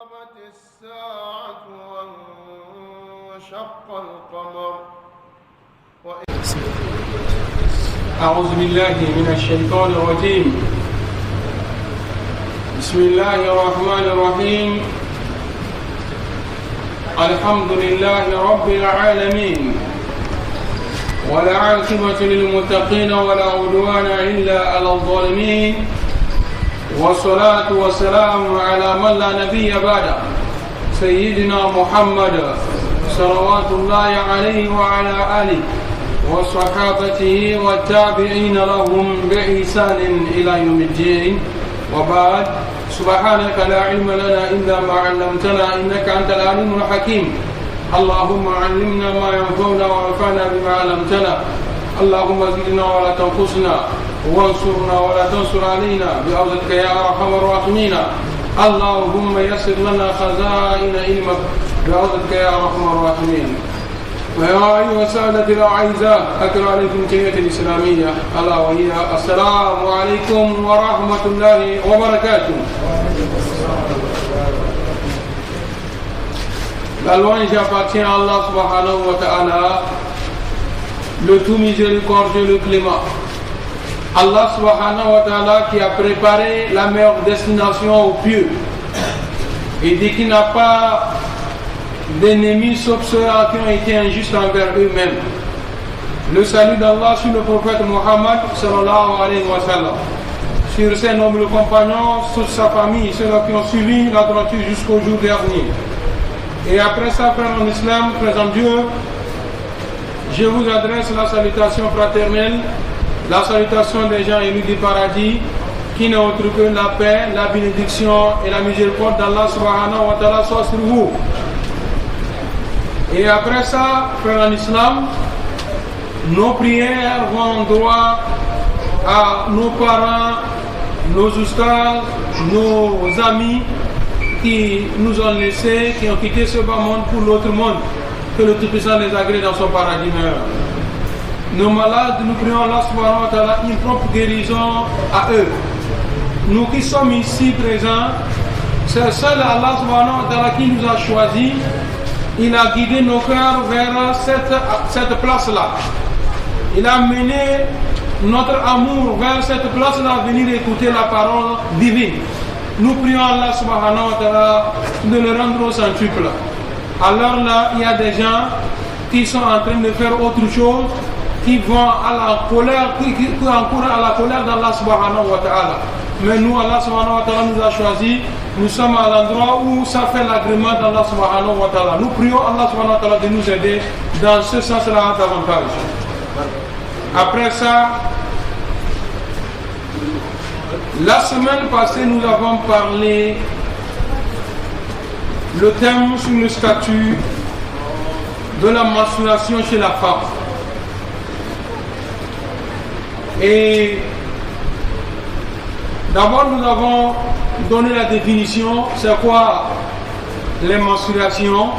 اقتربت الساعة وانشق القمر أعوذ بالله من الشيطان الرجيم. بسم الله الرحمن الرحيم. الحمد لله رب العالمين، والعاقبة للمتقين ولا عدوان إلا على الظالمين، والصلاة والسلام على من لا نبي بعده سيدنا محمد صلوات الله عليه وعلى آله وصحابته والتابعين لهم بإحسان إلى يوم الدين، وبعد. سبحانك لا علم لنا إلا ما علمتنا إنك أنت العليم الحكيم. اللهم علمنا ما ينفعنا وانفعنا بما علمتنا. اللهم زدنا ولا تنقصنا، وانصرنا ولا تنصر علينا بعوضك يا أرحم الراحمين. اللهم يسر لنا خزائن علمك بعوضك يا أرحم الراحمين. ويا أيها السادة الأعزاء، أقرأ عليكم كلمة الإسلامية ألا وهي السلام عليكم ورحمة الله وبركاته. La louange appartient à Allah subhanahu wa ta'ala, le tout miséricordieux, le clément. Allah subhanahu wa ta'ala qui a préparé la meilleure destination aux pieux et dit qu'il n'a pas d'ennemis sauf ceux qui ont été injustes envers eux-mêmes. Le salut d'Allah sur le prophète Muhammad sallallahu alayhi wa sallam, sur ses nobles compagnons, sur sa famille, ceux-là qui ont suivi la droiture jusqu'au jour dernier. Et après ça, frère en islam, frère en Dieu, je vous adresse la salutation fraternelle, la salutation des gens élus du paradis, qui n'est autre que la paix, la bénédiction et la miséricorde d'Allah subhanahu wa ta'ala soit sur vous. Et après ça, frère en islam, nos prières vont droit à nos parents, nos ustads, nos amis qui nous ont laissés, qui ont quitté ce bas monde pour l'autre monde. Que le Tout-Puissant les agrée dans son paradis meilleur. Nos malades, nous prions Allah subhanahu wa ta'ala une propre guérison à eux. Nous qui sommes ici présents, c'est seul Allah subhanahu wa ta'ala qui nous a choisis. Il a guidé nos cœurs vers cette place-là. Il a mené notre amour vers cette place-là, venir écouter la parole divine. Nous prions Allah subhanahu wa ta'ala de le rendre au centuple. Alors là, il y a des gens qui sont en train de faire autre chose, qui vont à la colère, qui encourent à la colère d'Allah subhanahu wa ta'ala. Mais nous, Allah subhanahu wa ta'ala nous a choisis. Nous sommes à l'endroit où ça fait l'agrément d'Allah subhanahu wa ta'ala. Nous prions Allah subhanahu wa ta'ala de nous aider dans ce sens-là davantage. Après ça, la semaine passée, nous avons parlé le thème sur le statut de la menstruation chez la femme. Et d'abord, nous avons donné la définition, c'est quoi les menstruations,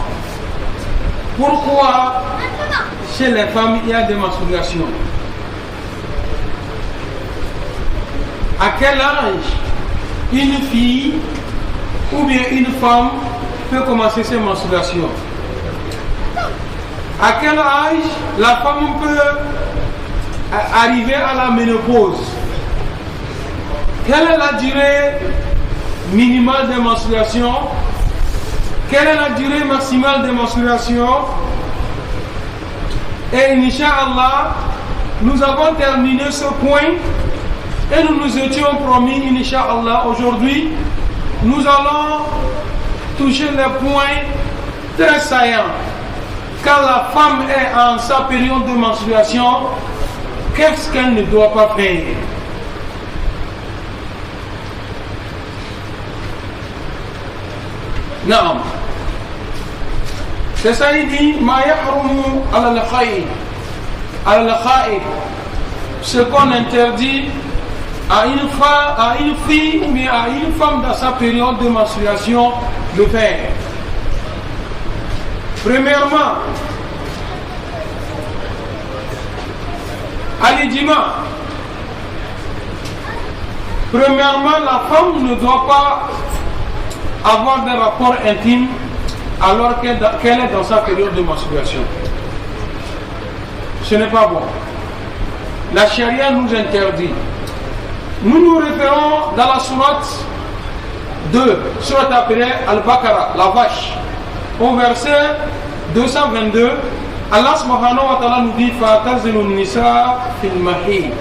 pourquoi chez les femmes il y a des menstruations, à quel âge une fille ou bien une femme peut commencer ses menstruations, à quel âge la femme peut arriver à la ménopause, quelle est la durée minimale des menstruations, quelle est la durée maximale des menstruations. Et Inch'Allah, nous avons terminé ce point et nous nous étions promis, Inch'Allah, aujourd'hui, nous allons toucher les points très saillants. Quand la femme est en sa période de menstruation, qu'est-ce qu'elle ne doit pas faire? Non. C'est ça, il dit ma yahrumu ala al-kha'id, ce qu'on interdit à une fille ou bien à une femme dans sa période de menstruation de faire. Premièrement, al-ijma. Premièrement, la femme ne doit pas avoir des rapports intimes alors qu'elle est dans sa période de menstruation. Ce n'est pas bon. La charia nous interdit. Nous nous référons dans la sourate 2, sourate appelée Al-Baqarah, la vache. Au verset 222, Allah subhanahu wa ta'ala nous dit Fa'tazilu nisa fil mahid.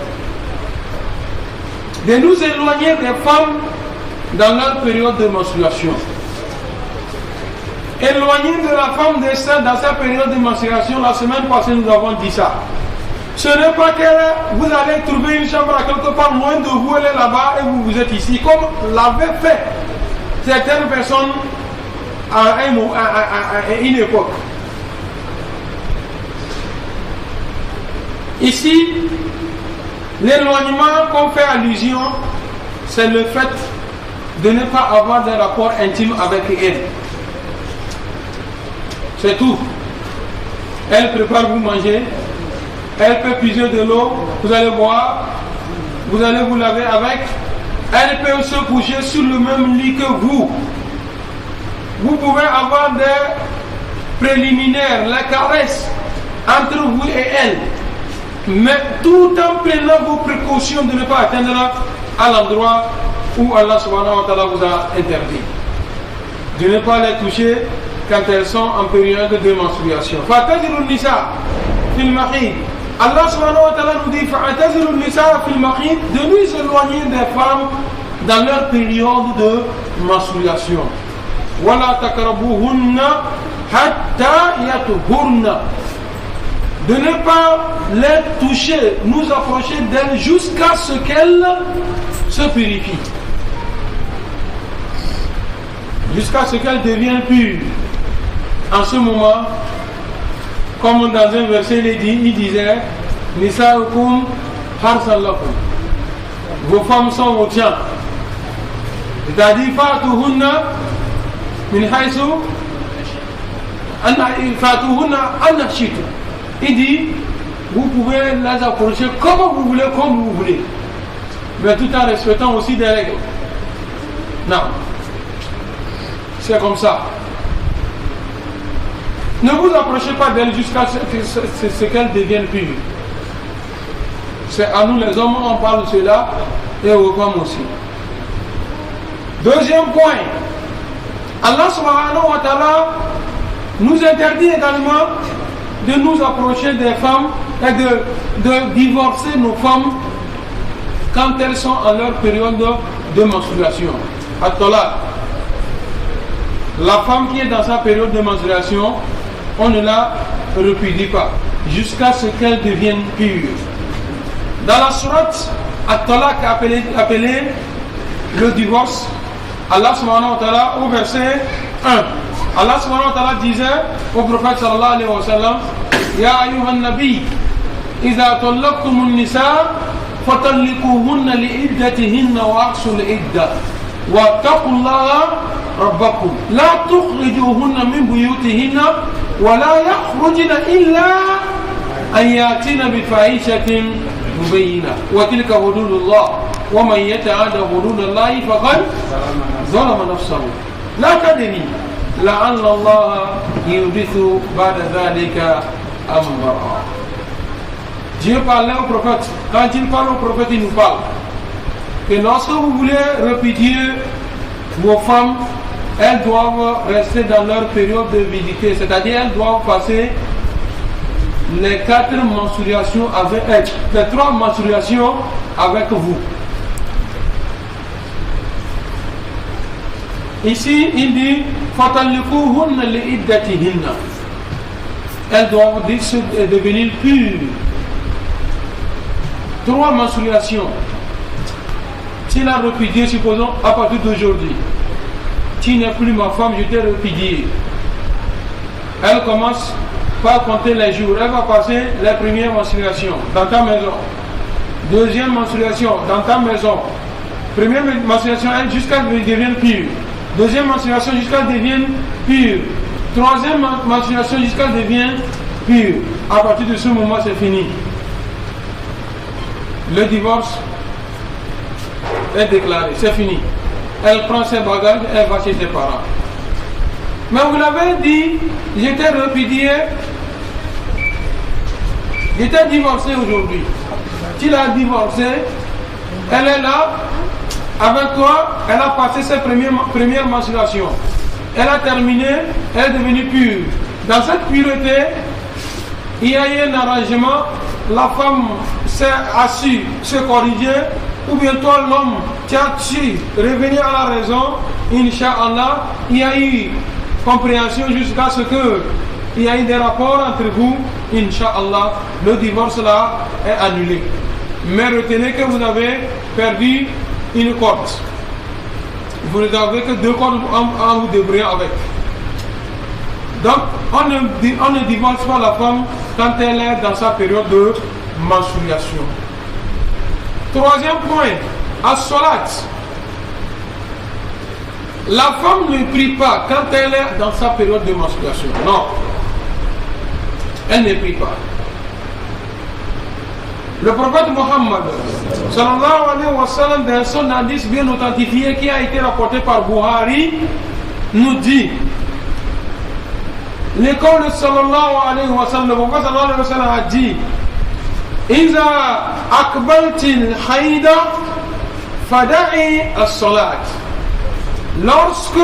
De nous éloigner des femmes dans leur période de menstruation. Éloigner de la femme dans sa période de menstruation, la semaine passée nous avons dit ça. Ce n'est pas que vous allez trouver une chambre à quelque part loin de vous, elle est là-bas et vous êtes ici, comme l'avaient fait certaines personnes à une époque. Ici, l'éloignement qu'on fait allusion, c'est le fait de ne pas avoir de rapport intime avec elle. C'est tout. Elle prépare vous manger, elle peut puiser de l'eau, vous allez boire, vous allez vous laver avec, elle peut se coucher sur le même lit que vous. Vous pouvez avoir des préliminaires, les caresses entre vous et elle, mais tout en prenant vos précautions de ne pas atteindre à l'endroit où Allah subhanahu wa ta'ala vous a interdit. De ne pas les toucher quand elles sont en période de menstruation. Fa'tazilu nisa fil mahid. Allah subhanahu wa ta'ala nous dit Fa'tazilu nisa fil mahid, de nous éloigner des femmes dans leur période de menstruation. Wala takrabuhunna hatta yatuhurna. De ne pas les toucher, nous approcher d'elles jusqu'à ce qu'elles se purifient. Jusqu'à ce qu'elles deviennent pures. En ce moment, comme dans un verset il disait Nisa'ukum harsan lakum. Vos femmes sont vos tiens. C'est-à-dire fa'tuhunna min haythu fa'tuhunna anna shi'tum. Il dit, vous pouvez les approcher comme vous voulez, mais tout en respectant aussi des règles. Non, c'est comme ça. Ne vous approchez pas d'elle jusqu'à ce qu'elle devienne pure. C'est à nous les hommes, on parle de cela, et aux femmes aussi. Deuxième point, Allah subhanahu wa ta'ala nous interdit également de nous approcher des femmes et de divorcer nos femmes quand elles sont en leur période de menstruation. At-talaq. La femme qui est dans sa période de menstruation, on ne la répudie pas jusqu'à ce qu'elle devienne pure. Dans la sourate At-talaq appelée le divorce, Allah subhanahu wa ta'ala au verset 1, Allah subhanahu wa ta'ala disait au prophète sallallahu alayhi wa sallam Ya ayyuhan nabi Iza tallaqtumun nisa fatalliquhunna li'iddatihinna wa ahsul idda wa taqullaha rabbakum la tukhrijuhunna min buyutihinna wa la yakhrujna illa an yatina bi fahishatin mubayyinah wa tilka hududullah wa man yata'adda hududallahi faqad zalama nafsahu la tadri لعل الله يحدث بعد ذلك أمرا. Dieu parlait au prophète. Quand il parle au prophète, il nous parle que lorsque vous voulez répudier vos femmes, elles doivent rester dans leur période de virilité, c'est-à-dire elles doivent passer les 4 menstruations avec elles, les 3 menstruations avec vous. Ici, il dit Fatalliquhunna li'iddatihinna. Elles doivent devenir pures. 3 menstruations. S'il a répudié, supposons, à partir d'aujourd'hui, tu n'es plus ma femme, je t'ai répudié. Elle commence par compter les jours. Elle va passer les premières menstruations dans ta maison. Deuxième menstruation dans ta maison. Première menstruation, elle jusqu'à ce qu'elle devienne pure. Deuxième menstruation jusqu'à ce qu'elle devienne pure. Troisième menstruation jusqu'à ce qu'elle devienne pure. À partir de ce moment, c'est fini. Le divorce est déclaré, c'est fini. elle prend ses bagages, elle va chez ses parents. Mais vous l'avez dit, j'étais répudié, j'étais divorcé aujourd'hui. Tu l'as divorcé, elle est là, avec toi, elle a passé ses premières menstruations. Elle a terminé, elle est devenue pure. Dans cette pureté, il y a eu un arrangement, la femme a su se corriger, ou bien toi l'homme, tu as su revenir à la raison, Inch'Allah, il y a eu compréhension jusqu'à ce que il y a eu des rapports entre vous, Inch'Allah, le divorce là est annulé. Mais retenez que vous avez perdu une corde. Vous n'avez que 2 cordes à vous débrouiller avec. Donc, on ne divorce pas la femme quand elle est dans sa période de menstruation. Troisième point, as-salat. La femme ne prie pas quand elle est dans sa période de menstruation. Non. Elle ne prie pas. Le prophète Mohammed, sallallahu alayhi wa sallam, dans son hadith bien authentifié qui a été rapporté par Bukhari, nous dit, l'école sallallahu alayhi wa sallam, le prophète sallallahu alayhi wa sallam a dit, Iza akbaltil haïda fada'i as-salat. Lorsque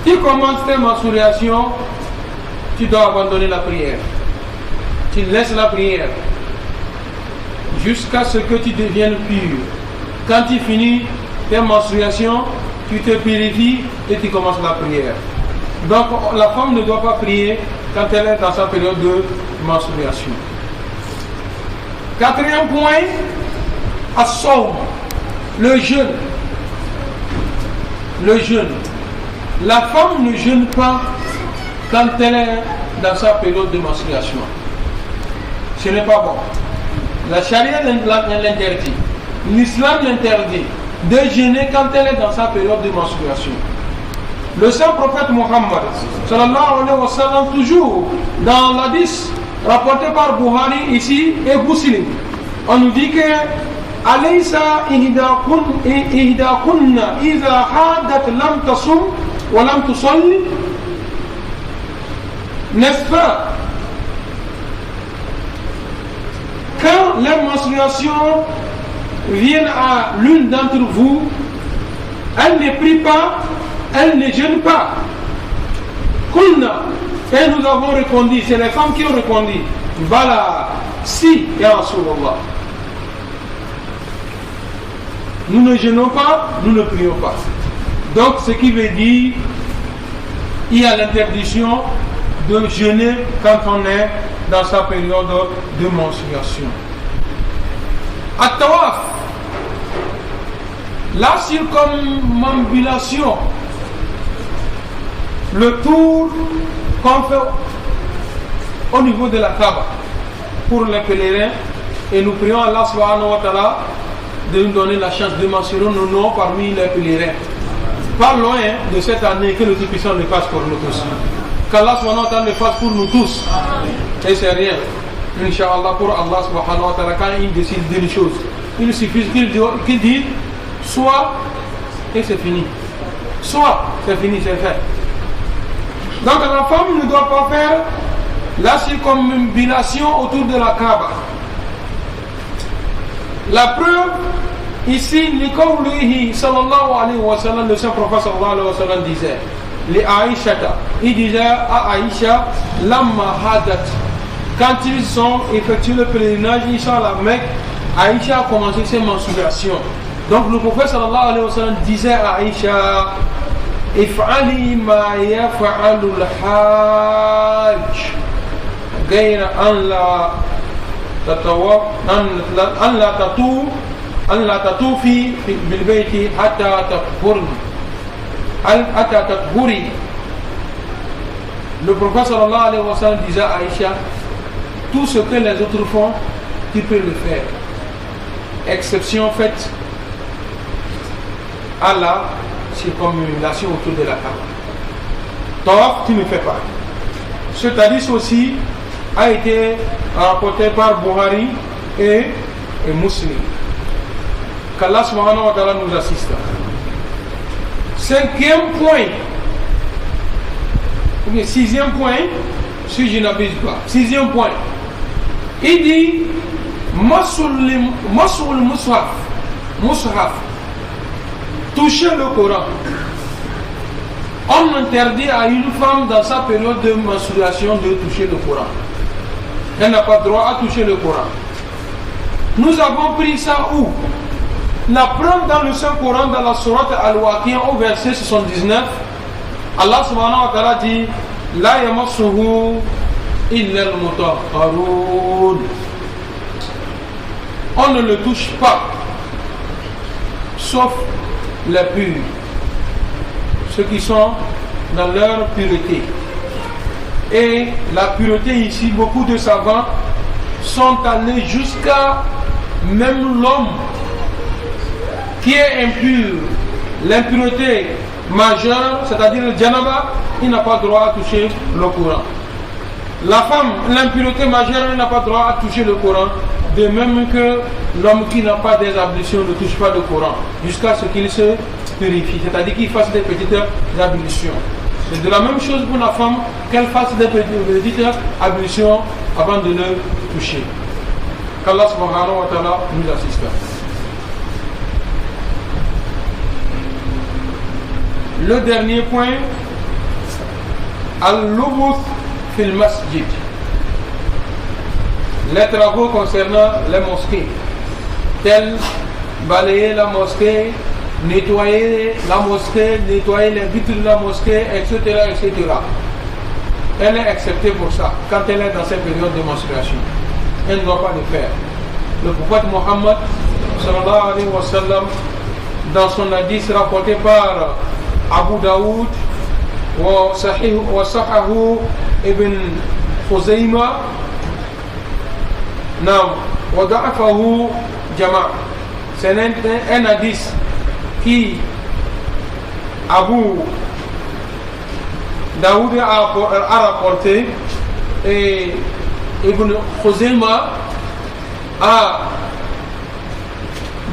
tu commences tes menstruations, tu dois abandonner la prière. Tu laisses la prière jusqu'à ce que tu deviennes pur. Quand tu finis tes menstruations, tu te purifies et tu commences la prière. Donc la femme ne doit pas prier quand elle est dans sa période de menstruation. Quatrième point, as-sawm, le jeûne. Le jeûne. La femme ne jeûne pas quand elle est dans sa période de menstruation. Ce n'est pas bon. La charia l'interdit. L'islam l'interdit de jeûner quand elle est dans sa période de menstruation. Le saint prophète Mohammed, sallallahu alayhi wa sallam, toujours dans l'hadith rapporté par Bukhari ici et Muslim, on nous dit que Alaysa ihdakunna iza hadat lam tasum wa lam tusalli. N'est-ce pas? Quand les menstruations viennent à l'une d'entre vous, elle ne prie pas, elle ne jeûne pas. Kunna, et nous avons répondu, c'est les femmes qui ont répondu, voilà, si, ya Rasulallah. Nous ne jeûnons pas, nous ne prions pas. Donc, ce qui veut dire, il y a l'interdiction de jeûner quand on est dans sa période de menstruation. At-tawaf, la circumambulation, le tour qu'on fait au niveau de la Kaaba pour les pèlerins, et nous prions Allah subhanahu wa ta'ala de nous donner la chance de mentionner nos noms parmi les pèlerins. Pas loin de cette année que le Tout-Puissant le fasse pour nous tous. Qu'Allah subhanahu wa ta'ala le fasse pour nous tous. Et c'est rien. Inch'Allah, pour Allah subhanahu wa ta'ala, quand il décide d'une chose, il suffit qu'il dise soit et c'est fini. Soit c'est fini, c'est fait. Donc la femme ne doit pas faire la circumambulation autour de la Kaaba. La preuve, ici, l'Iqawlihi sallallahu alayhi wa sallam, le saint prophète sallallahu alayhi wa sallam disait, les Aïshata, il disait à Aïcha, Lamma hadat, quand ils ont effectué le pèlerinage, ils sont à la Mecque, Aïcha a commencé ses menstruations. Donc le prophète sallallahu alayhi wa sallam disait à Aïcha, If'ali ma yaf'alu al-hajj, غير أن لا تطوفي بالبيت حتى تطهري. Le prophète sallallahu alayhi wa sallam disait à Aïcha, tout ce que les autres font, tu peux le faire. Exception faite à la circumambulation autour de la Kaaba. Tawaf, tu ne fais pas. Cet hadith aussi a été rapporté par Bukhari et Muslim. Qu'Allah subhanahu wa ta'ala nous assiste. Cinquième point, ou bien sixième point, si je n'abuse pas. Sixième point, il dit Masul Mushaf, toucher le Coran. On interdit à une femme dans sa période de menstruation de toucher le Coran. Elle n'a pas droit à toucher le Coran. Nous avons pris ça où? La preuve dans le Saint-Coran, dans la sourate Al-Waqi'a au verset 79, Allah subhanahu wa ta'ala dit La yamassuhu illa al-mutahharun. On ne le touche pas, sauf les purs, ceux qui sont dans leur pureté. Et la pureté ici, beaucoup de savants sont allés jusqu'à même l'homme qui est impur, l'impureté majeure, c'est-à-dire le janaba, il n'a pas droit à toucher le Coran. La femme, l'impureté majeure, elle n'a pas droit à toucher le Coran. De même que l'homme qui n'a pas des ablutions ne touche pas le Coran jusqu'à ce qu'il se purifie, c'est-à-dire qu'il fasse des petites ablutions. C'est de la même chose pour la femme, qu'elle fasse des petites ablutions avant de le toucher. Qu'Allah subhanahu wa ta'ala nous assiste. Le dernier point, Al-Lubuth fil Masjid. Les travaux concernant les mosquées, tels balayer la mosquée, nettoyer la mosquée, nettoyer les vitres de la mosquée, etc., etc. Elle est acceptée pour ça, quand elle est dans cette période de menstruation. Elle ne doit pas le faire. Le prophète Mohammed, sallallahu alayhi wa sallam, dans son hadith rapporté par Abu Daoud, wa Sahahu ibn Khuzayma, wa da'afahu Jama'. C'est un hadith qui Abu Daoud a rapporté, et Ibn Khuzayma a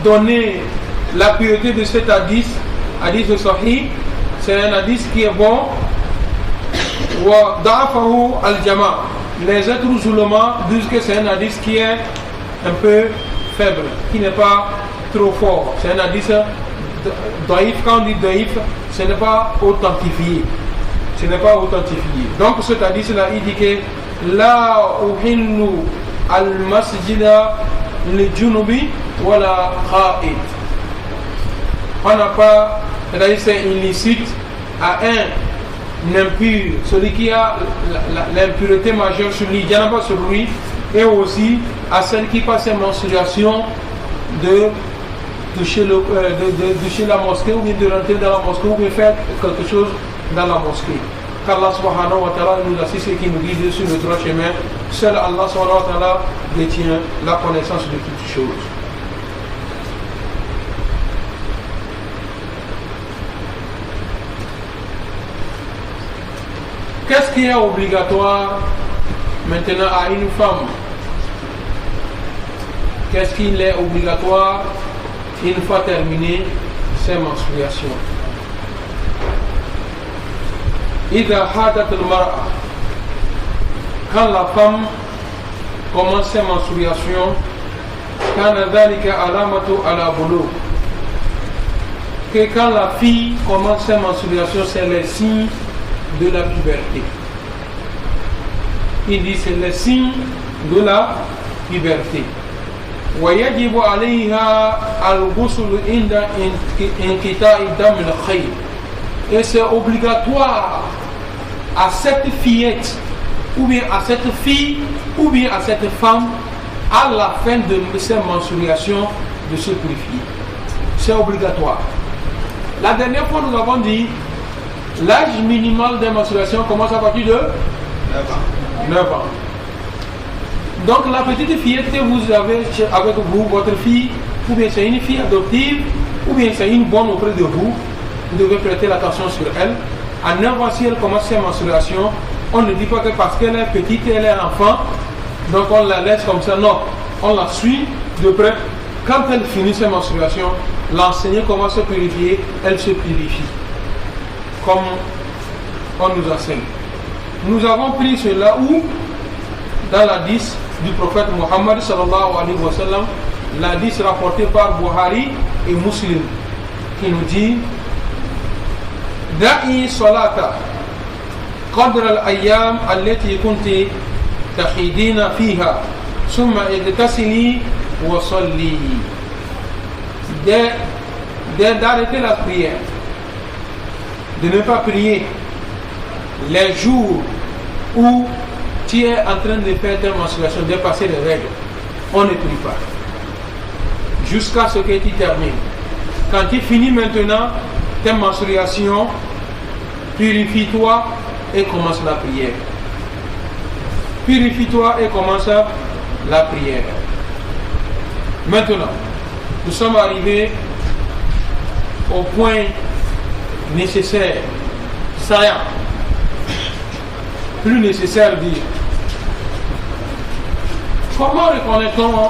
donné la pureté de cet hadith de Sahih. C'est un hadith qui est bon. Wa da'afahu al-Jama'. Les êtres musulmans disent que c'est un hadith qui est un peu faible, qui n'est pas trop fort. C'est un hadith daïf. Quand on dit daïf, ce n'est pas authentifié. Ce n'est pas authentifié. Donc cet hadith là, il dit que la uhillu al-masjida li-junubi wa la kha'id. On n'a pas, c'est-à-dire c'est illicite à un impur, celui qui a l'impureté majeure sur lui, janaba sur lui, et aussi à celle qui passe ses menstruations de toucher la mosquée, ou bien de rentrer dans la mosquée, ou bien faire quelque chose dans la mosquée. Qu'Allah subhanahu wa ta'ala nous assiste et qui nous guide sur le droit chemin. Seul Allah subhanahu wa ta'ala détient la connaissance de toutes choses. Qu'est-ce qui est obligatoire maintenant à une femme? Qu'est-ce qu'il est obligatoire une fois terminé ses menstruations? Ida hadat al-mar'a, quand la femme commence ses menstruations, kana dhalika alamatu ala bulugh, que quand la fille commence ses menstruations, c'est les signes de la puberté. Il dit c'est les signes de la puberté. ويجب عليها الغسل عند انقطاع دم الحيض. Et c'est obligatoire à cette fillette, ou bien à cette fille, ou bien à cette femme, à la fin de ses menstruations, de se purifier. C'est obligatoire. La dernière fois, nous avons dit l'âge minimal des menstruations commence à partir de 9 ans. 9 ans. Donc la petite fillette que vous avez avec vous, votre fille, ou bien c'est une fille adoptive, ou bien c'est une bonne auprès de vous, vous devez prêter l'attention sur elle. À 9 ans, si elle commence ses menstruations, on ne dit pas que parce qu'elle est petite, elle est enfant, donc on la laisse comme ça. Non, on la suit de près. Quand elle finit ses menstruations, l'enseignant commence à se purifier, elle se purifie. comme on nous enseigne. Nous avons pris cela où dans l'hadith du prophète Muhammad sallallahu alayhi wa sallam, l'hadith rapporté par Bukhari et Muslim, qui nous dit: Da'i salata qadra al-ayyam allati kunti tahidina fiha summa igtasili wa salli. D'arrêter la prière, de ne pas prier les jours où tu es en train de faire ta menstruation, de passer les règles. On ne prie pas jusqu'à ce que tu termines. Quand tu finis maintenant tes menstruations, purifie-toi et commence la prière. Purifie-toi et commence la prière. Maintenant, nous sommes arrivés au point nécessaire, saillant, plus nécessaire dire. Comment reconnaît-on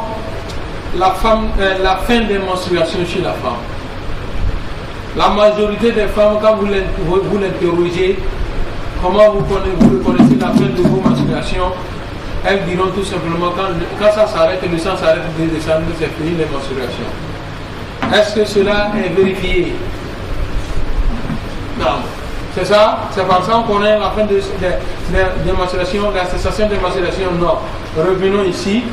la fin des menstruations chez la femme? La majorité des femmes, quand vous l'interrogez, comment vous reconnaissez la fin de vos menstruations, elles diront tout simplement quand ça s'arrête, le sang s'arrête de descendre, c'est fini les menstruations. Est-ce que cela est vérifié? Non. C'est ça? C'est par ça qu'on connaît la fin des menstruations, la cessation des menstruations? Non. Revenons ici.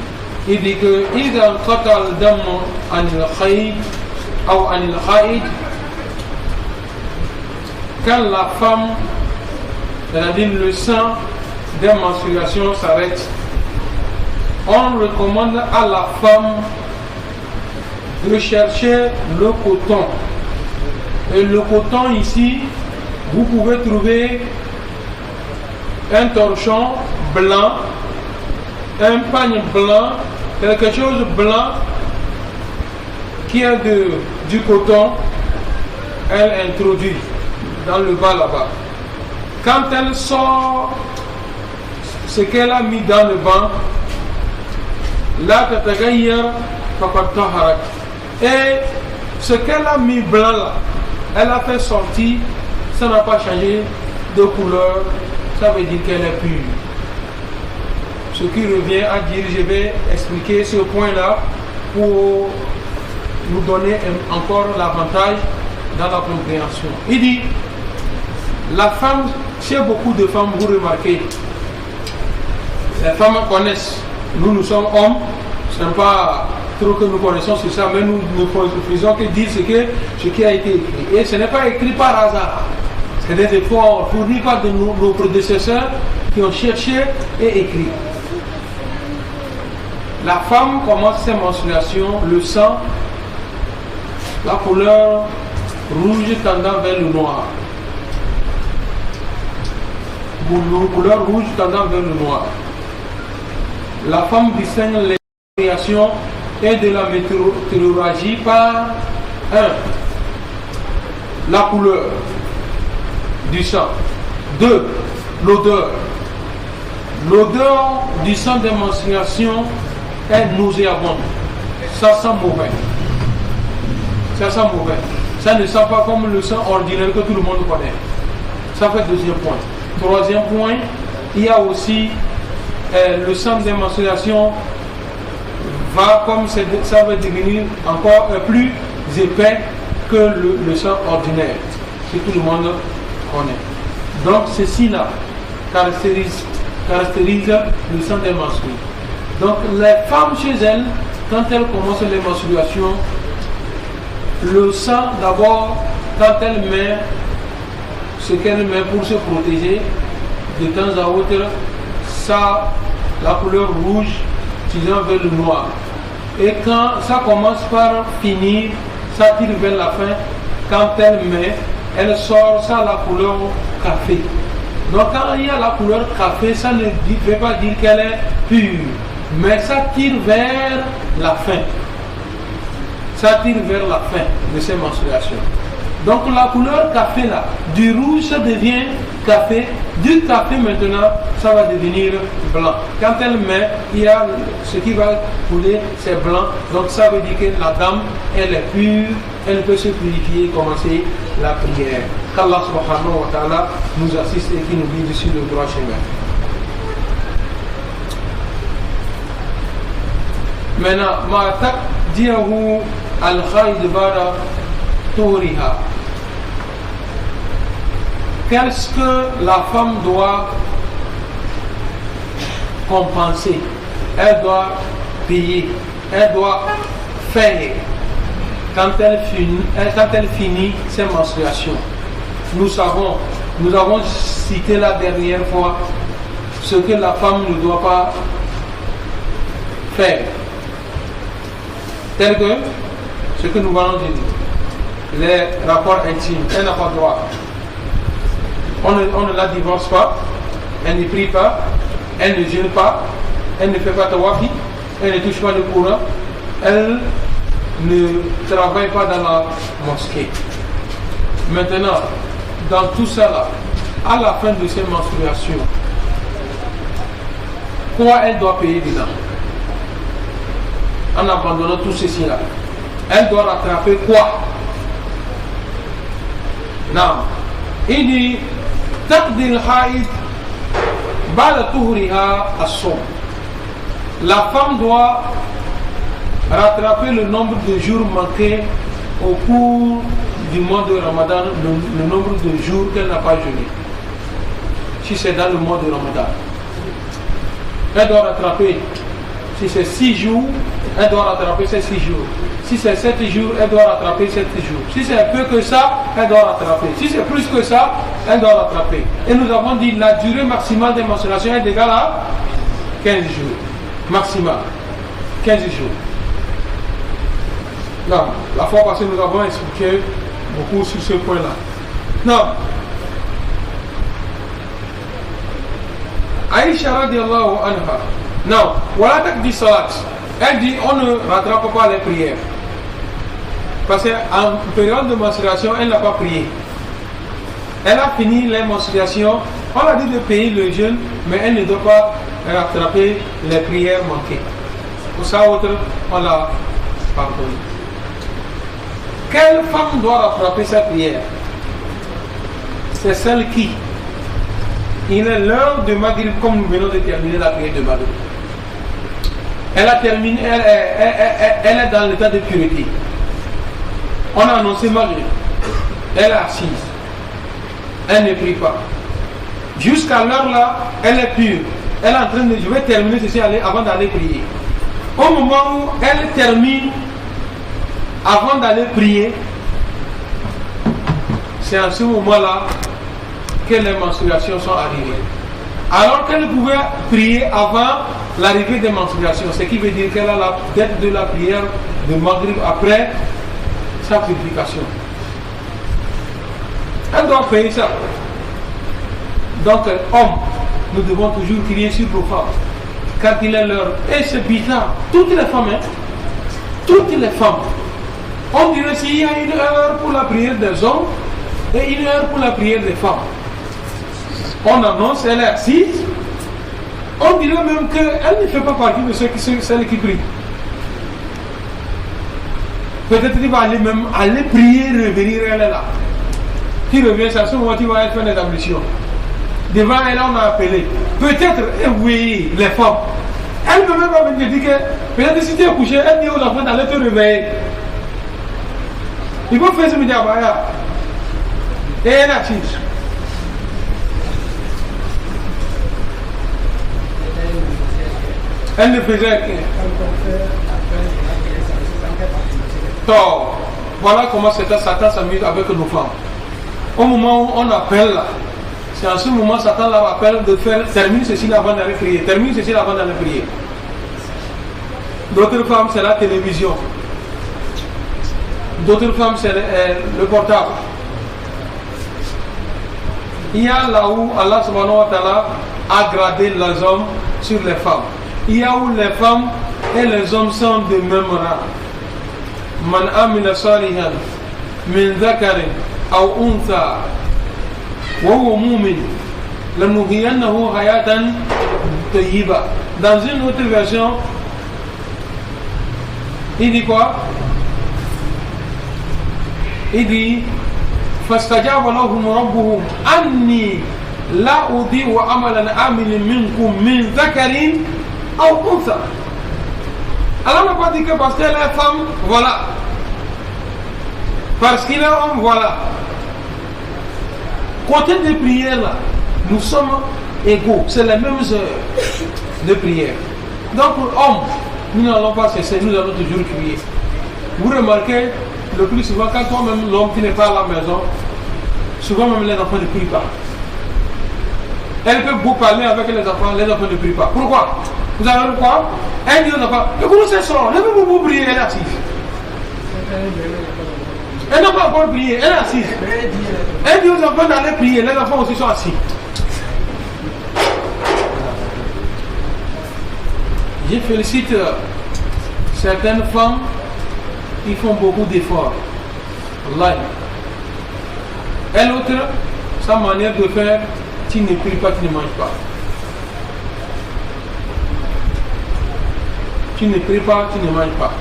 Il dit que إذا انقطع الدم عن الحيض أو عن الحائض, quand la femme, c'est-à-dire le sang des menstruations s'arrête, on recommande à la femme de chercher le coton. Et le coton ici, vous pouvez trouver un torchon blanc, un pagne blanc, quelque chose blanc qui est du coton. Elle introduit dans le bas là-bas. Quand elle sort ce qu'elle a mis dans le banc, là, et ce qu'elle a mis blanc là, elle a fait sortir, ça n'a pas changé de couleur, ça veut dire qu'elle est pure. Ce qui revient à dire, je vais expliquer ce point-là pour nous donner encore l'avantage dans la compréhension. Il dit, la femme, chez beaucoup de femmes, vous remarquez, les femmes connaissent, nous sommes hommes, ce n'est pas trop que nous connaissons sur ça, mais nous ne faisons que dire ce qui a été écrit. Et ce n'est pas écrit par hasard. C'est des efforts fournis par nos prédécesseurs qui ont cherché et écrit. La femme commence ses menstruations, le sang, la couleur rouge tendant vers le noir. Couleur rouge tendant vers le noir. La femme distingue les créations et de la météorologie par 1. La couleur du sang. 2. L'odeur. L'odeur du sang des menstruations est nauséabonde. Ça sent mauvais. Ça sent mauvais. Ça ne sent pas comme le sang ordinaire que tout le monde connaît. Ça fait deuxième point. Troisième point, il y a aussi le sang des menstruations va comme ça va devenir encore plus épais que le sang ordinaire que tout le monde connaît. Donc ceci là caractérise le sang des menstruations. Donc les femmes chez elles, quand elles commencent les menstruations, le sang d'abord, quand elles met ce qu'elles met pour se protéger, de temps à autre, ça, la couleur rouge tirant vers le noir. Et quand ça commence par finir, ça tire vers la fin, quand elle met, elle sort, ça a la couleur café. Donc quand il y a la couleur café, ça ne veut pas dire qu'elle est pure, mais ça tire vers la fin. Ça tire vers la fin de ces menstruations. Donc la couleur café là, du rouge ça devient café, du café maintenant ça va devenir blanc. Quand elle met, il y a ce qui va couler, c'est blanc. Donc ça veut dire que la dame, elle est pure, elle peut se purifier et commencer la prière. qu'Allah subhanahu wa ta'ala nous assiste et qui nous guide sur le droit chemin. Maintenant, ma taqdiyahu al-khayd ba'da tuhriha. Qu'est-ce que la femme doit compenser? Elle doit payer, elle doit faire quand elle finit ses menstruations. Nous avons cité la dernière fois ce que la femme ne doit pas faire, tel que ce que nous allons dire, les rapports intimes. Elle n'a pas droit. On ne la divorce pas, elle ne prie pas, elle ne jeûne pas, elle ne fait pas tawafi, elle ne touche pas le Coran, elle ne travaille pas dans la mosquée. Maintenant, dans tout ça là, à la fin de ses menstruations, quoi elle doit payer dedans? En abandonnant tout ceci là, elle doit rattraper quoi? Non. Il dit تقضي الحائض بعد طهرها الصوم. La femme doit rattraper le nombre de jours manqués au cours du mois de Ramadan, le nombre de jours qu'elle n'a pas jeûné. Si c'est dans le mois de Ramadan, elle doit rattraper. Si c'est 6 jours, elle doit rattraper ces 6 jours. Si c'est 7 jours, elle doit rattraper 7 jours. Si c'est peu que ça, elle doit rattraper. Si c'est plus que ça, elle doit rattraper. Et nous avons dit la durée maximale des menstruations est égale à 15 jours. Maximal. 15 jours. Non, la fois passée, nous avons expliqué beaucoup sur ce point-là. Non. Aïcha radiallahu anha. Non. Voilà taqdi salat. Elle dit on ne rattrape pas les prières. Parce qu'en période de menstruation, elle n'a pas prié. Elle a fini les menstruations. On a dit de payer le jeûne, mais elle ne doit pas rattraper les prières manquées. Pour ça, autre, on l'a pardonné. Quelle femme doit rattraper sa prière? C'est celle qui, il est l'heure de Maghrib, comme nous venons de terminer la prière de Maghrib. Elle a terminé, elle est dans l'état de pureté. On a annoncé Maghrib. Elle est assise. Elle ne prie pas. Jusqu'à l'heure là, elle est pure. Elle est en train de, je vais terminer ceci avant d'aller prier. Au moment où elle termine, avant d'aller prier, c'est à ce moment-là que les menstruations sont arrivées. Alors qu'elle pouvait prier avant l'arrivée des menstruations, ce qui veut dire qu'elle a la dette de la prière de Maghrib après sa purification. Elle doit payer ça. Donc, homme, nous devons toujours crier sur nos femmes. Quand il est l'heure, et c'est bizarre, toutes les femmes, toutes les femmes, on dirait s'il y a une heure pour la prière des hommes et une heure pour la prière des femmes. On annonce, elle est assise, on dirait même qu'elle ne fait pas partie de celles qui prient. Peut-être qu'il va aller prier, revenir, elle est là. Tu reviens, c'est à ce moment tu vas faire des ablutions. Devant elle, on a appelé. Peut-être, oui, les femmes. Elle ne peut même pas venir dire que, peut-être si tu es couché, elle dit aux enfants d'aller te réveiller. Il faut faire ce média. Et elle est assise. Elle ne faisait rien. Donc, voilà comment Satan s'amuse avec nos femmes. Au moment où on appelle là, c'est en ce moment Satan la rappelle de faire termine ceci avant d'aller prier, termine ceci avant d'aller prier. D'autres femmes c'est la télévision, d'autres femmes c'est le portable. Il y a là où Allah subhanahu wa ta'ala a gradé les hommes sur les femmes. Il y a où les femmes et les hommes sont de même rang. Man amila salihan min dhakarin aw untha wa huwa mu'min lanuhyiyannahu hayatan tayyiba. Dans une autre version, il dit quoi? Il dit فاستجاب لهم ربهم أني لا أضيع عملا عامل منكم من ذكر أو أنثى. Allah n'a pas dit que parce qu'elle est femme, voilà. Parce qu'il est homme, voilà. Côté des prières, là, nous sommes égaux. C'est les mêmes heures de prière. Donc, pour homme, nous n'allons pas cesser, nous allons toujours prier. Vous remarquez, le plus souvent, quand toi-même, l'homme qui n'est pas à la maison, souvent même les enfants ne prient pas. Elle peut beau parler avec les enfants ne prient pas. Pourquoi? Vous avez vu quoi? Elle dit aux enfants, écoutez ce soir, levez-vous pour prier, elle est assise. Elle n'a pas encore prié, elle est assise. Elle dit aux enfants d'aller prier, les enfants aussi sont assis. Je félicite certaines femmes qui font beaucoup d'efforts. Wallahi. Et l'autre, sa manière de faire, tu ne pries pas, tu ne manges pas. Tu ne pries pas, tu ne manges pas.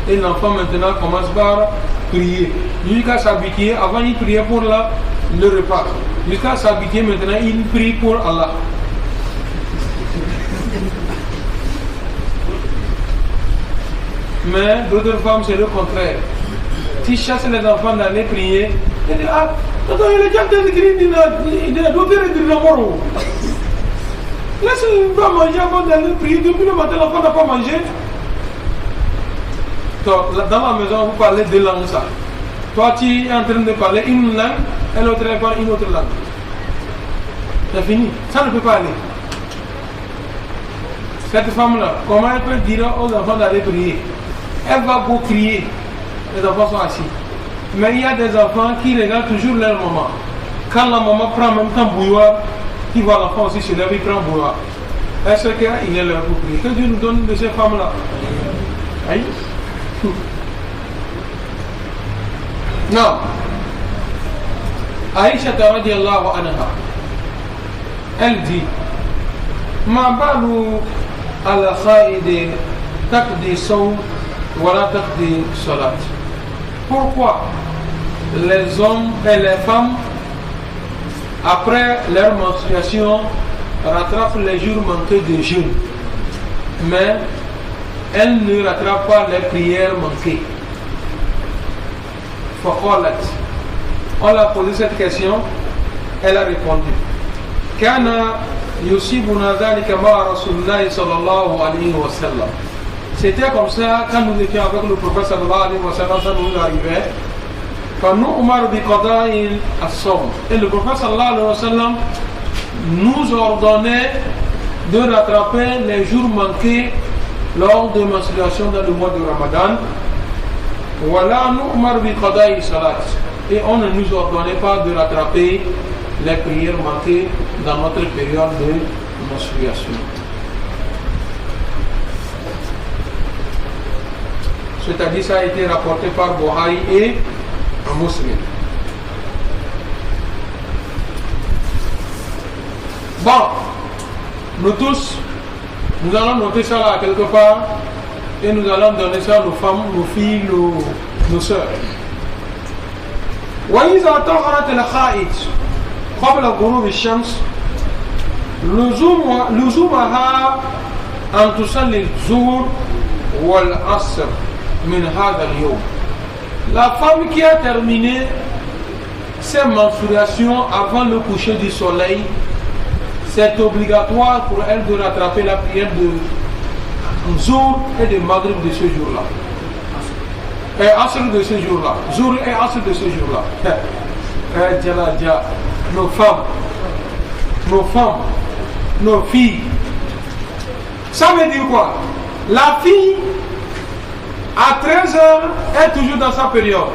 Et l'enfant maintenant commence par prier. Jusqu'à s'habituer, avant il priait pour le repas. Jusqu'à s'habituer maintenant, il prie pour Allah. Mais d'autres femmes, c'est le contraire. Tu chasses les enfants d'aller prier. Et dis, ah, attends, il est déjà écrit, il est d'autres de l'amour. Laisse une femme manger avant d'aller prier. Depuis le matin, l'enfant n'a pas mangé. Dans la maison, vous parlez deux langues, ça. Toi, tu es en train de parler une langue, et l'autre parle une autre langue. C'est fini. Ça ne peut pas aller. Cette femme-là, comment elle peut dire aux enfants d'aller prier? Elle va beau crier. Les enfants sont assis. Mais il y a des enfants qui regardent toujours leur maman. Quand la maman prend en même temps bouilloire, qui voit l'enfant aussi se lever, il prend bouilloire. Est-ce qu'il est là pour prier? Que Dieu nous donne de ces femmes-là. Aïe. Non. Aïcha radiallahu anha, elle dit, ma balu ala khaïd taqdi sawm wala taqdi salat. Pourquoi les hommes et les femmes, après leur menstruation, rattrapent les jours manqués de jeûne, mais elles ne rattrapent pas les prières manquées? On l'a posé cette question, elle a répondu, Kana yusibuna dhalika ma Rasulullah sallallahu alayhi wa sallam. C'était comme ça quand nous étions avec le prophète sallallahu alayhi wa sallam, ça nous arrivait. Et le prophète sallallahu alayhi wa sallam nous ordonnait de rattraper les jours manqués lors de menstruation dans le mois de Ramadan. Et on ne nous ordonnait pas de rattraper les prières manquées dans notre période de menstruation. C'est-à-dire ça a été rapporté par Bukhari et Muslim. Bon, nous tous, nous allons noter ça là quelque part et nous allons donner ça à nos femmes, nos filles, nos soeurs. وإذا طهرت الخائط قبل غروب الشمس لزومها أن تصلي الظهر والعصر من هذا اليوم. La femme qui a terminé ses menstruations avant le coucher du soleil, c'est obligatoire pour elle de rattraper la prière de Zour et de Maghrib de ce jour-là. Et Asr de ce jour-là. Zour et Asr de ce jour-là. Nos femmes, nos filles. Ça veut dire quoi? La fille, à 13h, elle est toujours dans sa période.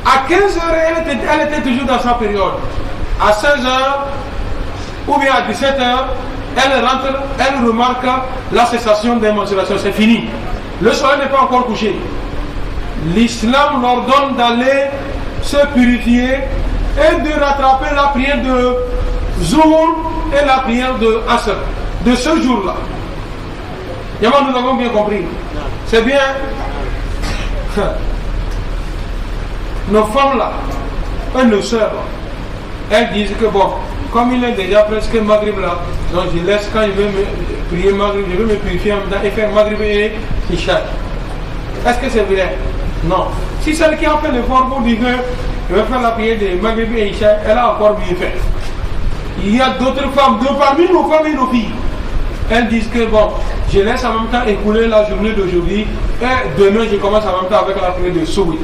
À 15h, elle était toujours dans sa période. À 16h, ou bien à 17h, elle rentre, elle remarque la cessation des menstruations. C'est fini. Le soleil n'est pas encore couché. L'islam leur donne d'aller se purifier et de rattraper la prière de Zuhur et la prière de Asr de ce jour-là. Yama, nous avons bien compris. C'est bien. Nos femmes là, un noceur, elles disent que bon, comme il est déjà presque Maghrib là, donc je laisse quand je vais me prier Maghrib, je vais me purifier en même temps et faire Maghrib et Isha. Est-ce que c'est vrai? Non. Si celle qui a fait l'effort pour dire que je vais faire la prière de Maghrib et Isha, elle a encore mieux fait. Il y a d'autres femmes, parmi nos femmes et nos filles, elles disent que bon, je laisse en même temps écouler la journée d'aujourd'hui et demain je commence en même temps avec la prière de Soui.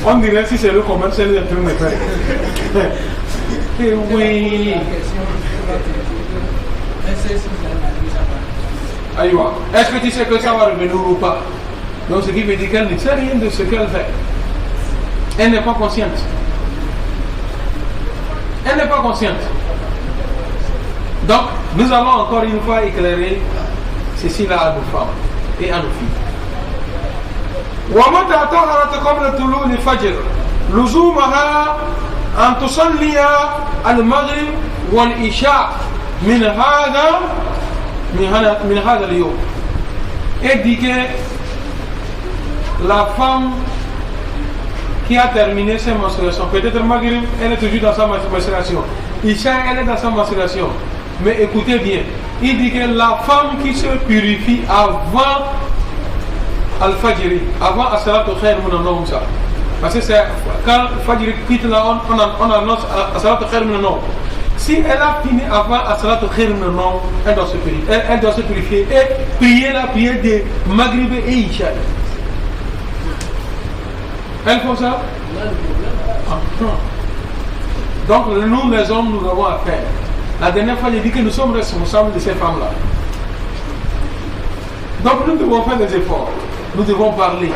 On dirait si c'est le commerce, c'est le truc de faire. Et oui. Aïwa. Est-ce que tu sais que ça va revenir ou pas? Donc ce qui veut dire qu'elle ne sait rien de ce qu'elle fait. Elle n'est pas consciente. Elle n'est pas consciente. Donc, nous allons encore une fois éclairer ceci là à nos femmes et à nos filles. وَمَتَى طَهَرَتْ قَبْلَ طُلُوعِ الْفَجْرِ لُزُومَهَا أَنْ تُصَلِّيَ الْمَغْرِبَ وَالْعِشَاءَ من هذا اليوم. Et dit que la femme qui a terminé ses menstruations, peut-être Maghrib, elle est toujours dans sa menstruation. Isha, elle est dans sa menstruation. Mais écoutez bien, il dit que la femme qui se purifie avant Al-Fajr, avant As-Salatu Khair Min An-Nawm, parce que c'est quand Fajr quitte là, on annonce As-Salatu Khair Min An-Nawm. Si elle a fini avant As-Salatu Khair Min An-Nawm, elle doit se purifier et prier la prière de Maghrib et Isha. Elle fait ça? Donc nous les hommes, nous avons à faire. La dernière fois, j'ai dit que nous sommes responsables de ces femmes-là. Donc nous devons faire des efforts. Nous devons parler.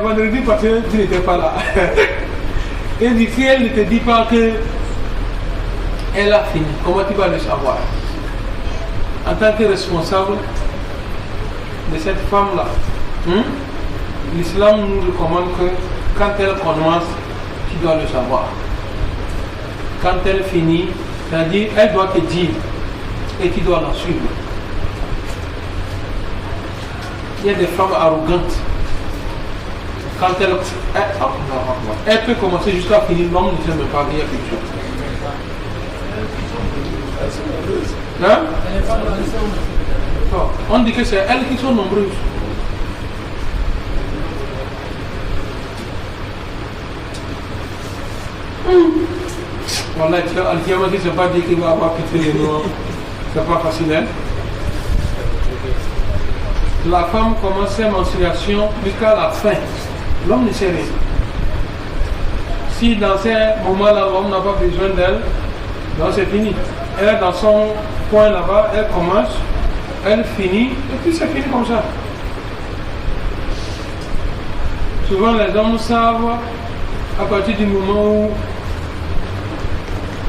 Vendredi passé, tu n'étais pas là. Et si elle ne te dit pas qu'elle a fini, comment tu vas le savoir? En tant que responsable de cette femme-là, l'islam nous recommande que quand elle commence, tu dois le savoir. Quand elle finit, c'est-à-dire, elle doit te dire et tu dois la suivre. Il y a des femmes arrogantes. Quand elle peut commencer jusqu'à finir, l'homme ne sait même pas qu'il y a quelque chose. Hein? On dit que c'est elles qui sont nombreuses. Voilà, Al-Kiyama qui ne s'est pas dit qu'il va avoir pitié de nous. C'est pas facile, hein? La femme commence ses menstruations jusqu'à la fin. L'homme ne sait rien. Si dans ces moments-là, l'homme n'a pas besoin d'elle, donc c'est fini. Elle est dans son coin là-bas, elle commence, elle finit, et puis c'est fini comme ça. Souvent les hommes savent à partir du moment où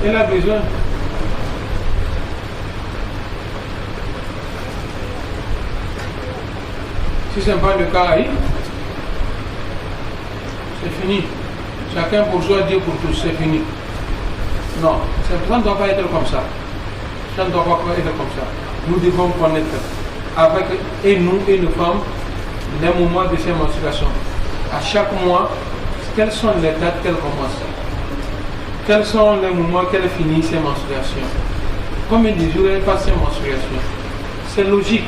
elle a besoin. Si ce n'est pas le cas, c'est fini. Chacun pour soi, Dieu pour tous, c'est fini. Non, ça ne doit pas être comme ça. Ça ne doit pas être comme ça. Nous devons connaître avec et nous et nos femmes les moments de ces menstruations. À chaque mois, quelles sont les dates qu'elles commencent? Quels sont les moments qu'elle finit ses menstruations? Combien de jours elle passe ses menstruations? C'est logique.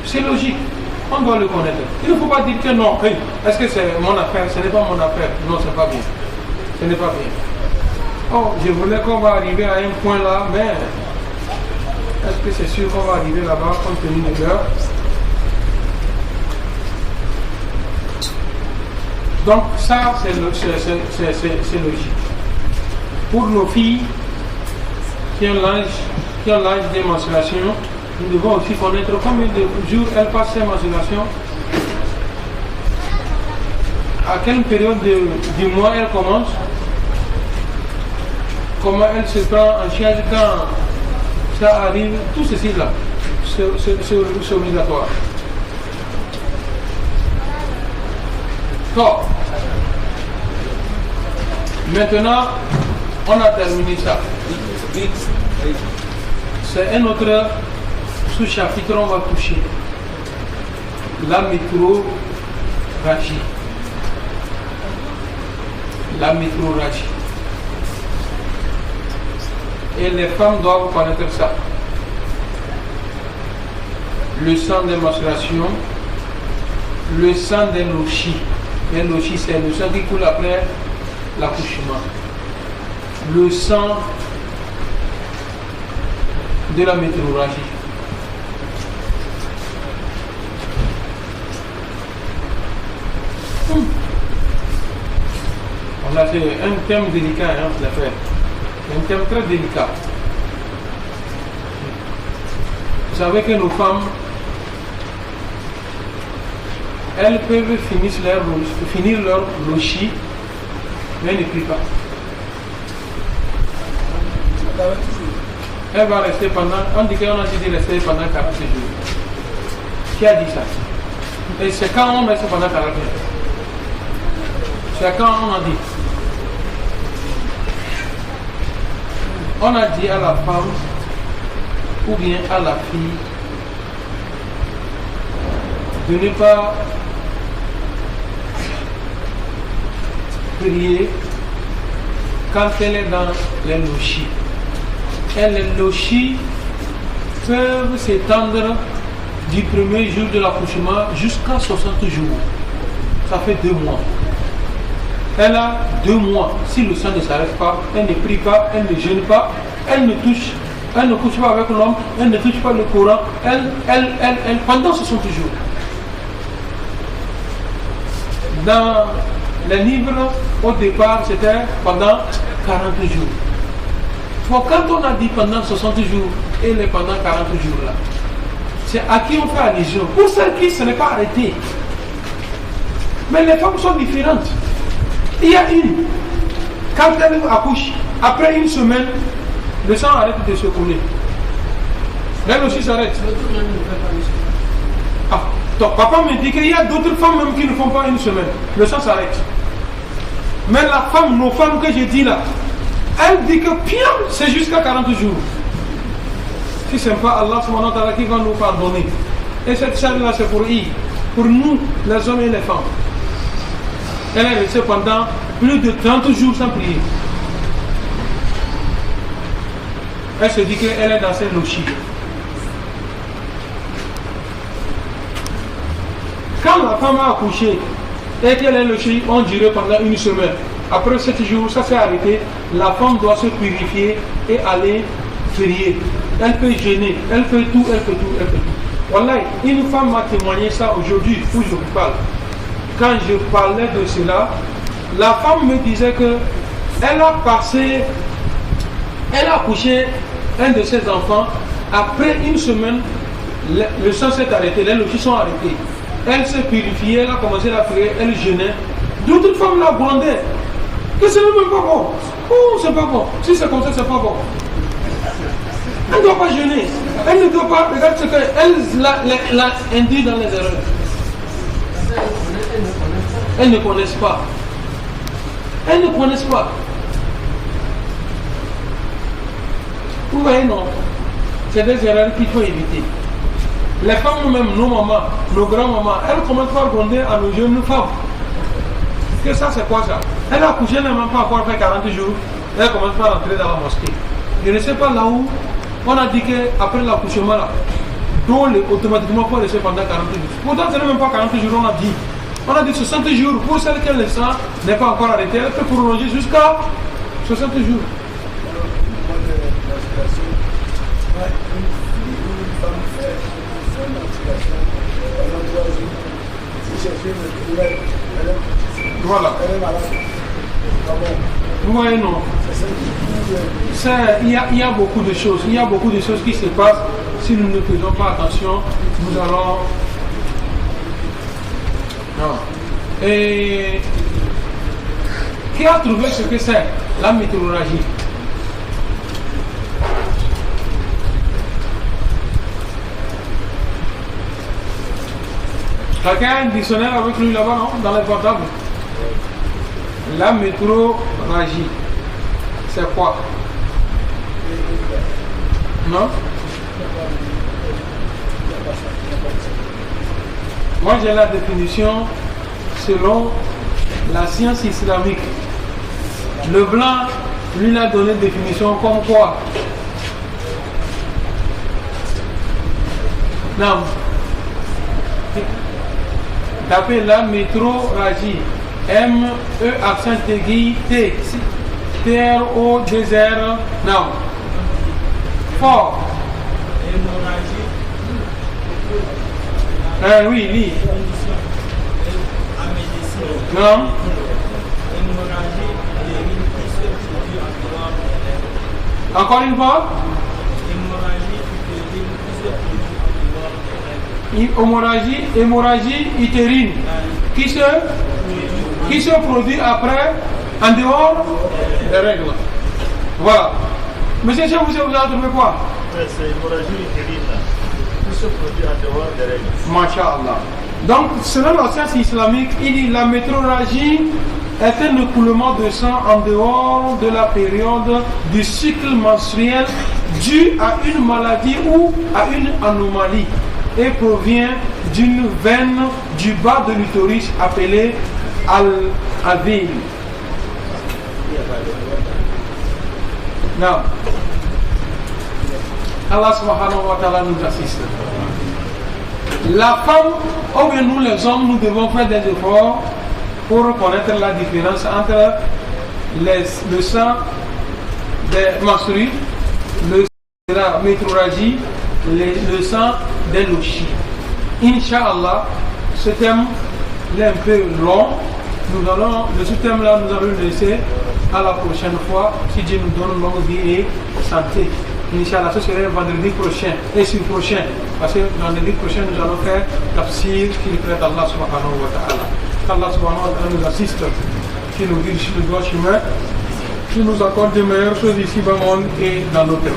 C'est logique. On doit le connaître. Il ne faut pas dire que non. Hey, est-ce que c'est mon affaire? Ce n'est pas mon affaire. Non, ce n'est pas bien. Ce n'est pas bien. Oh, je voulais qu'on va arriver à un point là, mais est-ce que c'est sûr qu'on va arriver là-bas compte tenu de l'heure? Donc ça, c'est logique. Pour nos filles qui ont l'âge des menstruations, nous devons aussi connaître combien de jours elles passent ces menstruations, à quelle période du mois elles commencent, comment elles se prennent en charge quand ça arrive, tout ceci là, c'est obligatoire. Donc, maintenant, on a terminé ça. C'est un autre sous-chapitre, on va toucher la météorragie. La météorragie. Et les femmes doivent connaître ça. Le sang des menstruations, le sang des lochis. Les lochis, c'est le sang qui coule après l'accouchement. Le sang de la météorragie. Là, c'est un thème délicat, hein, l'affaire. C'est un thème très délicat. Vous savez que nos femmes, elles peuvent finir leur lochi, mais elles ne prient pas. Elle va rester pendant, on dit qu'on a dit de rester pendant 40 jours. Qui a dit ça? Et c'est quand on reste pendant 40 jours? C'est quand on a dit. On a dit à la femme ou bien à la fille de ne pas prier quand elle est dans les lochis. Et les lochis peuvent s'étendre du premier jour de l'accouchement jusqu'à 60 jours. Ça fait 2 mois. Elle a 2 mois. Si le sang ne s'arrête pas, elle ne prie pas, elle ne jeûne pas, elle ne couche pas avec l'homme, elle ne touche pas le Coran, elle pendant 60 jours. Dans les livres, au départ, c'était pendant 40 jours. Donc, quand on a dit pendant 60 jours et les pendant 40 jours là, c'est à qui on fait allusion. Pour celles qui ne sont pas arrêtées. Mais les femmes sont différentes. Il y a une, quand elle accouche, après 1 semaine, le sang arrête de se couler. Elle aussi s'arrête. Ah, donc papa me dit qu'il y a d'autres femmes même qui ne font pas 1 semaine. Le sang s'arrête. Mais la femme, nos femmes que j'ai dit là, elle dit que pire, c'est jusqu'à 40 jours. Si ce n'est pas Allah subhanahu wa ta'ala qui va nous pardonner. Et cette chaîne-là, c'est pour nous, les hommes et les femmes. Elle est restée pendant plus de 30 jours sans prier. Elle se dit qu'elle est dans ses lochis. Quand la femme a accouché et qu'elle est lochis, on dirait pendant 1 semaine. Après 7 jours, ça s'est arrêté. La femme doit se purifier et aller prier. Elle peut jeûner, elle fait tout, elle fait tout, elle fait tout. Voilà, une femme m'a témoigné ça aujourd'hui, où je vous parle. Quand je parlais de cela, la femme me disait que elle a accouché un de ses enfants. Après 1 semaine, le sang s'est arrêté, les lochis sont arrêtés. Elle s'est purifiée, elle a commencé à prier, elle jeûnait. D'autres femmes la grondaient. Que ce n'est même pas bon. Oh, c'est pas bon. Si c'est comme ça, c'est pas bon. Elle ne doit pas jeûner. Elle ne doit pas. Regarde ce qu'elle l'a induit dans les erreurs. Elles ne connaissent pas. Elles ne connaissent pas. Vous voyez, non? C'est des erreurs qu'il faut éviter. Les femmes nous-mêmes, nos mamans, nos grands-mamans, elles commencent par gronder à nos jeunes femmes. Que ça, c'est quoi ça? Elle a accouché, elle n'a même pas encore fait 40 jours. Elle commence par rentrer dans la mosquée. Je ne sais pas là où on a dit qu'après l'accouchement, là, automatiquement pour laisser pendant 40 jours. Pourtant, ce n'est même pas 40 jours, on a dit. On a dit 60 jours. Pour celle qui le sang n'est pas encore arrêté, elle peut prolonger jusqu'à 60 jours. Voilà. Vous voyez, non? Il y a beaucoup de choses. Il y a beaucoup de choses qui se passent. Si nous ne faisons pas attention, nous allons... Non. Et qui a trouvé ce que c'est la météorragie? Quelqu'un a un dictionnaire avec lui là-bas, non? Dans les portables. La météorragie, c'est quoi? Non? Moi j'ai la définition, selon la science islamique. Le blanc, lui, l'a donné définition comme quoi? Non. Tapez la métroragie. M-E accent aigu T. T-R-O-2-R. Non. Fort. Oui, oui. Non. Encore une fois. Hémorragie utérine qui se produit après en dehors des règles. Voilà. Monsieur Chef, vous avez trouvé quoi? C'est hémorragie utérine qui se produit en dehors des règles. Masha'Allah. Donc, selon la science islamique, il dit la métrorragie est un écoulement de sang en dehors de la période du cycle menstruel dû à une maladie ou à une anomalie et provient d'une veine du bas de l'utérus appelée al-avil. Non. Allah subhanahu wa ta'ala nous assiste. La femme, ou bien nous les hommes, nous devons faire des efforts pour reconnaître la différence entre le sang des menstrues, le sang de la métrorragie, le sang des lochis. Inch'Allah, ce thème est un peu long. Ce thème-là, nous allons le laisser à la prochaine fois, si Dieu nous donne longue vie et santé. Inch'Allah, ce serait vendredi prochain et sur prochain. Parce que vendredi prochain, nous allons faire tafsir qui est prêt d'Allah subhanahu wa ta'ala. Qu'Allah subhanahu wa ta'ala nous assiste, qui nous guide sur le droit chemin, qui nous accorde de meilleures choses ici dans le monde et dans l'autre.